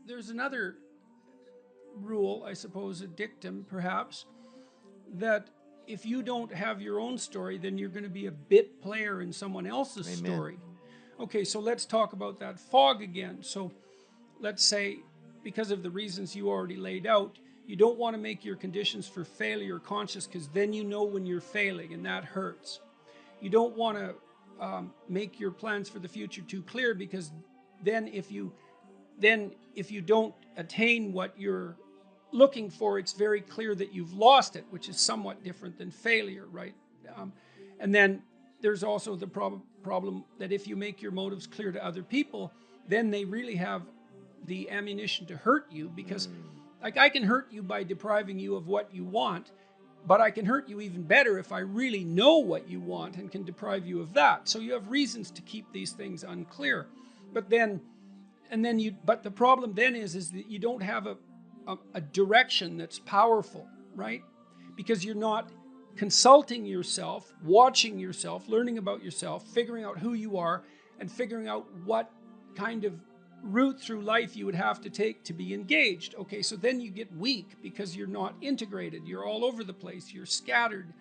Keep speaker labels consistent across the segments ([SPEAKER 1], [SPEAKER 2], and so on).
[SPEAKER 1] there's another rule, I suppose, a dictum perhaps, that if you don't have your own story, then you're going to be a bit player in someone else's
[SPEAKER 2] Amen.
[SPEAKER 1] story. Okay, so let's talk about that fog again. So let's say, because of the reasons you already laid out, you don't want to make your conditions for failure conscious, because then you know when you're failing and that hurts. You don't want to make your plans for the future too clear, because then if you don't attain what you're looking for, it's very clear that you've lost it, which is somewhat different than failure, right? And then there's also the problem that if you make your motives clear to other people, then they really have the ammunition to hurt you, because like I can hurt you by depriving you of what you want, but I can hurt you even better if I really know what you want and can deprive you of that. So you have reasons to keep these things unclear. But then but the problem then is that you don't have a direction that's powerful, right? Because you're not consulting yourself, watching yourself, learning about yourself, figuring out who you are, and figuring out what kind of route through life you would have to take to be engaged. Okay, so then you get weak because you're not integrated. You're all over the place. You're scattered.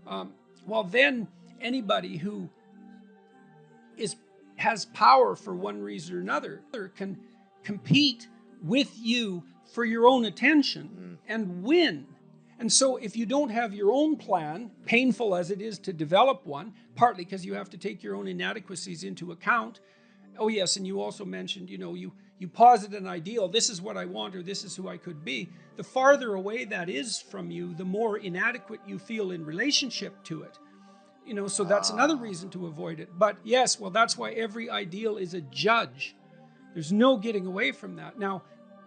[SPEAKER 1] Well, then anybody who has power for one reason or another can compete with you for your own attention and win. And so if you don't have your own plan, painful as it is to develop one, partly because you have to take your own inadequacies into account. Oh yes, and you also mentioned, you posit an ideal, this is what I want, or this is who I could be. The farther away that is from you, the more inadequate you feel in relationship to it. So that's another reason to avoid it. But yes, well, that's why every ideal is a judge. There's no getting away from that. Now,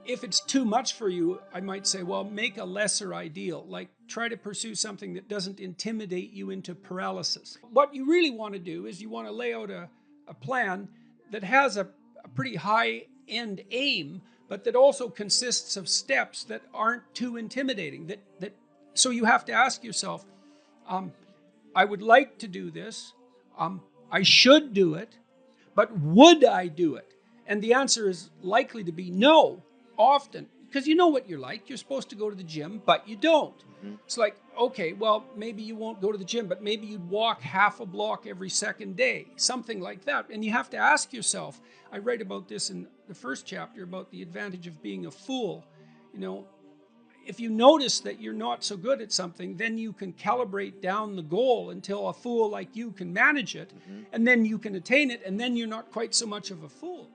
[SPEAKER 1] if it's too much for you, I might say, well, make a lesser ideal. Like, try to pursue something that doesn't intimidate you into paralysis. What you really want to do is you want to lay out a plan that has a pretty high-end aim, but that also consists of steps that aren't too intimidating. So you have to ask yourself, I would like to do this. I should do it, but would I do it? And the answer is likely to be no, often, because you know what you're like. You're supposed to go to the gym, but you don't. It's like, okay, well, maybe you won't go to the gym, but maybe you'd walk half a block every second day, something like that. And you have to ask yourself, I write about this in the first chapter about the advantage of being a fool. If you notice that you're not so good at something, then you can calibrate down the goal until a fool like you can manage it, and then you can attain it, and then you're not quite so much of a fool.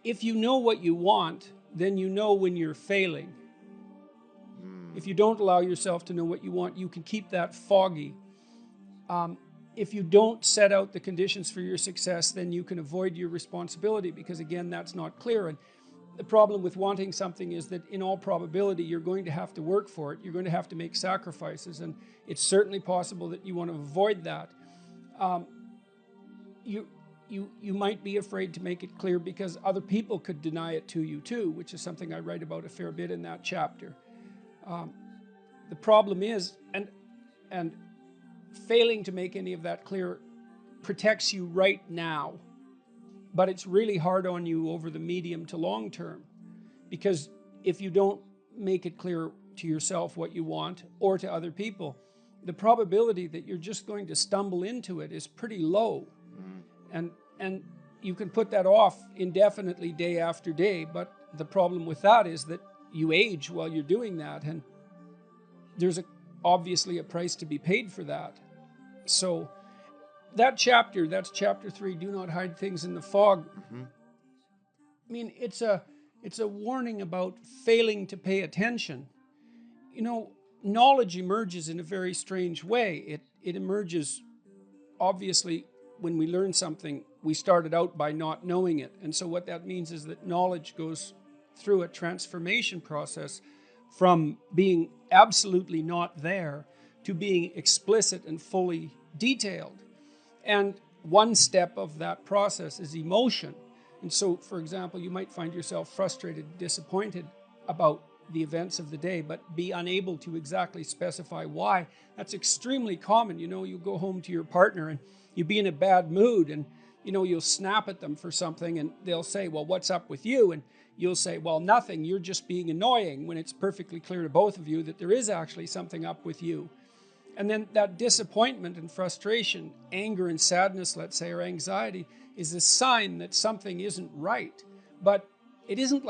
[SPEAKER 1] If you know what you want, then you know when you're failing. If you don't allow yourself to know what you want, you can keep that foggy. If you don't set out the conditions for your success, then you can avoid your responsibility, because again, that's not clear. And the problem with wanting something is that in all probability, you're going to have to work for it. You're going to have to make sacrifices. And it's certainly possible that you want to avoid that. You might be afraid to make it clear because other people could deny it to you too, which is something I write about a fair bit in that chapter. The problem is, and failing to make any of that clear protects you right now, but it's really hard on you over the medium to long term, because if you don't make it clear to yourself what you want or to other people, the probability that you're just going to stumble into it is pretty low. And you can put that off indefinitely, day after day, but the problem with that is that you age while you're doing that, and there's obviously a price to be paid for that. So that's chapter 3, do not hide things in the fog. I mean, it's a warning about failing to pay attention. Knowledge emerges in a very strange way. It emerges, obviously, when we learn something, we started out by not knowing it. And so what that means is that knowledge goes through a transformation process from being absolutely not there to being explicit and fully detailed. And one step of that process is emotion. And so, for example, you might find yourself frustrated, disappointed about the events of the day, but be unable to exactly specify why. That's extremely common. You go home to your partner and you be in a bad mood, and you'll snap at them for something and they'll say, well, what's up with you? And you'll say, well, nothing, you're just being annoying, when it's perfectly clear to both of you that there is actually something up with you. And then that disappointment and frustration, anger and sadness, let's say, or anxiety, is a sign that something isn't right. But it isn't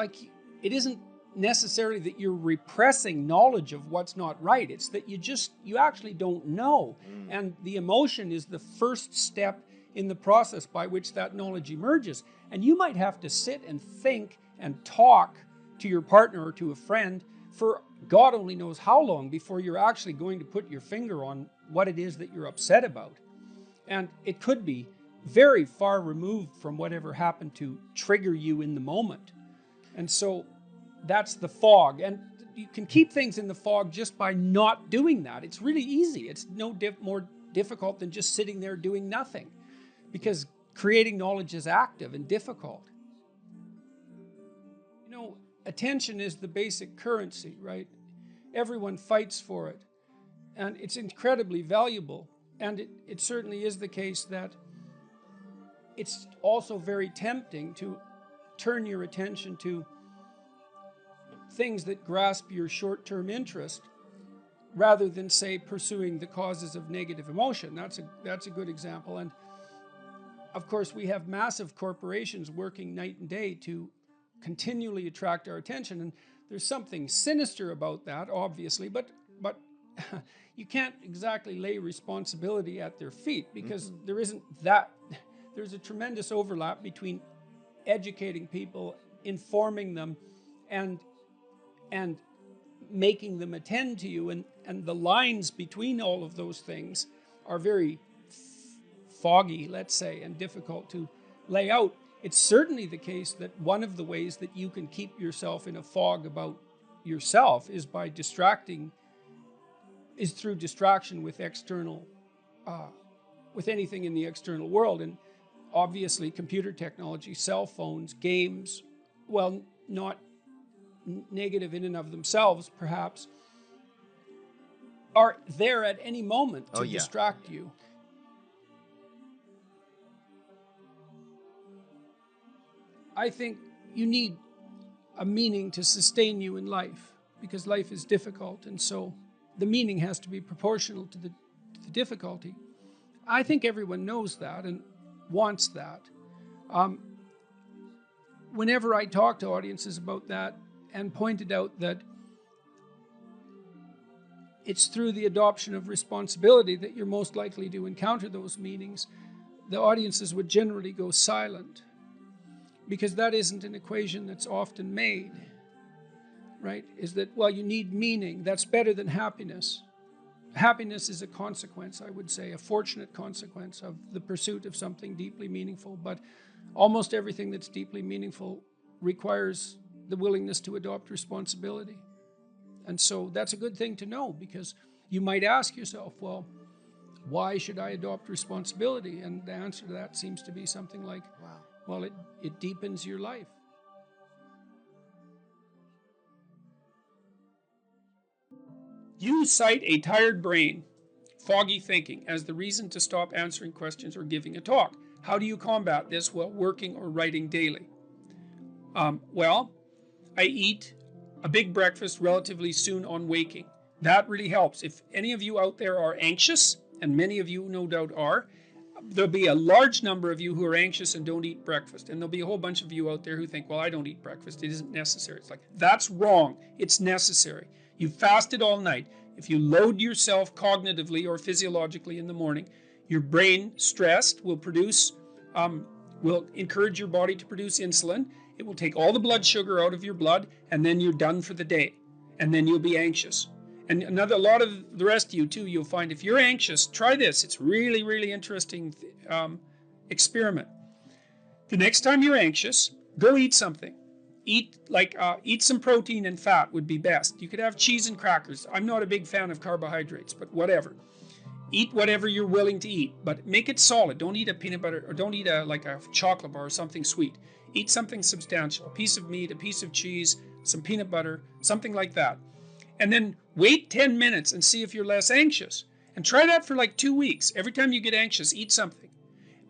[SPEAKER 1] necessarily that you're repressing knowledge of what's not right. It's that you actually don't know. And the emotion is the first step in the process by which that knowledge emerges. And you might have to sit and think and talk to your partner or to a friend for God only knows how long before you're actually going to put your finger on what it is that you're upset about. And it could be very far removed from whatever happened to trigger you in the moment. And so that's the fog. And you can keep things in the fog just by not doing that. It's really easy. It's no more difficult than just sitting there doing nothing, because creating knowledge is active and difficult. Attention is the basic currency, right? Everyone fights for it, and it's incredibly valuable. And it certainly is the case that it's also very tempting to turn your attention to things that grasp your short-term interest rather than, say, pursuing the causes of negative emotion. That's a good example. And of course, we have massive corporations working night and day to continually attract our attention, and there's something sinister about that, obviously, but you can't exactly lay responsibility at their feet, because there's a tremendous overlap between educating people, informing them, and making them attend to you, and the lines between all of those things are very foggy, let's say, and difficult to lay out. It's certainly the case that one of the ways that you can keep yourself in a fog about yourself is through distraction with with anything in the external world. And obviously computer technology, cell phones, games, well, not negative in and of themselves, perhaps, are there at any moment to distract you. I think you need a meaning to sustain you in life, because life is difficult, and so the meaning has to be proportional to the difficulty. I think everyone knows that and wants that. Whenever I talk to audiences about that and pointed out that it's through the adoption of responsibility that you're most likely to encounter those meanings, the audiences would generally go silent, because that isn't an equation that's often made, right? Is that, well, you need meaning. That's better than happiness. Happiness is a consequence, I would say, a fortunate consequence of the pursuit of something deeply meaningful. But almost everything that's deeply meaningful requires the willingness to adopt responsibility. And so that's a good thing to know, because you might ask yourself, well, why should I adopt responsibility? And the answer to that seems to be something like, well, it deepens your life. You cite a tired brain, foggy thinking, as the reason to stop answering questions or giving a talk. How do you combat this while working or writing daily? Well, I eat a big breakfast relatively soon on waking. That really helps. If any of you out there are anxious, and many of you no doubt are, there'll be a large number of you who are anxious and don't eat breakfast. And there'll be a whole bunch of you out there who think, well, I don't eat breakfast. It isn't necessary. It's like, that's wrong. It's necessary. You fasted all night. If you load yourself cognitively or physiologically in the morning, your brain, stressed, will encourage your body to produce insulin. It will take all the blood sugar out of your blood, and then you're done for the day. And then you'll be anxious. And a lot of the rest of you too, you'll find if you're anxious, try this. It's really, really interesting experiment. The next time you're anxious, go eat something. Eat some protein and fat would be best. You could have cheese and crackers. I'm not a big fan of carbohydrates, but whatever. Eat whatever you're willing to eat, but make it solid. Don't eat a peanut butter, or don't eat a chocolate bar or something sweet. Eat something substantial, a piece of meat, a piece of cheese, some peanut butter, something like that. And then wait 10 minutes and see if you're less anxious. And try that for like 2 weeks. Every time you get anxious, eat something.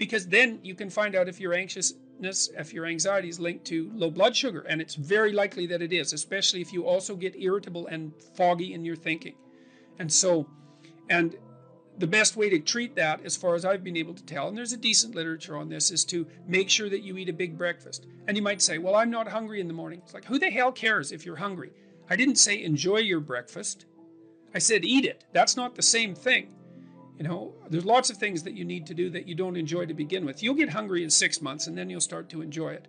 [SPEAKER 1] because then you can find out if your anxiety is linked to low blood sugar, and it's very likely that it is, especially if you also get irritable and foggy in your thinking. And the best way to treat that, as far as I've been able to tell, and there's a decent literature on this, is to make sure that you eat a big breakfast. And you might say, well, I'm not hungry in the morning. It's like, who the hell cares if you're hungry? I didn't say enjoy your breakfast. I said eat it. That's not the same thing. There's lots of things that you need to do that you don't enjoy to begin with. You'll get hungry in 6 months and then you'll start to enjoy it.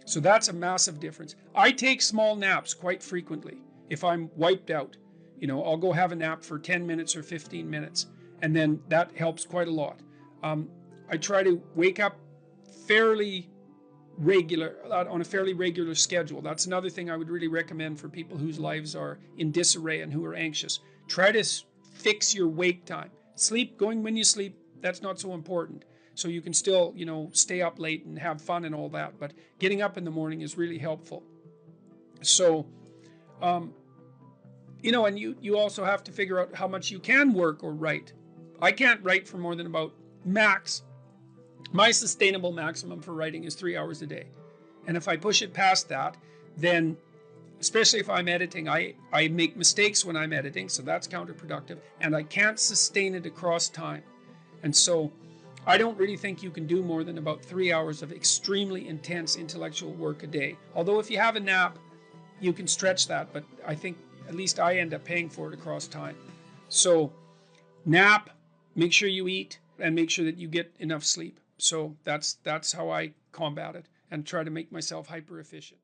[SPEAKER 1] So that's a massive difference. I take small naps quite frequently. If I'm wiped out, I'll go have a nap for 10 minutes or 15 minutes. And then that helps quite a lot. I try to wake up fairly regular, on a fairly regular schedule. That's another thing I would really recommend for people whose lives are in disarray and who are anxious. Try to fix your wake time. Going when you sleep, that's not so important. So you can still, stay up late and have fun and all that. But getting up in the morning is really helpful. So, and you also have to figure out how much you can work or write. I can't write for more than about my sustainable maximum for writing is 3 hours a day. And if I push it past that, then, especially if I'm editing, I make mistakes when I'm editing, so that's counterproductive, and I can't sustain it across time. And so I don't really think you can do more than about 3 hours of extremely intense intellectual work a day. Although if you have a nap, you can stretch that, but I think at least I end up paying for it across time. So nap, make sure you eat, and make sure that you get enough sleep. So that's how I combat it and try to make myself hyper efficient.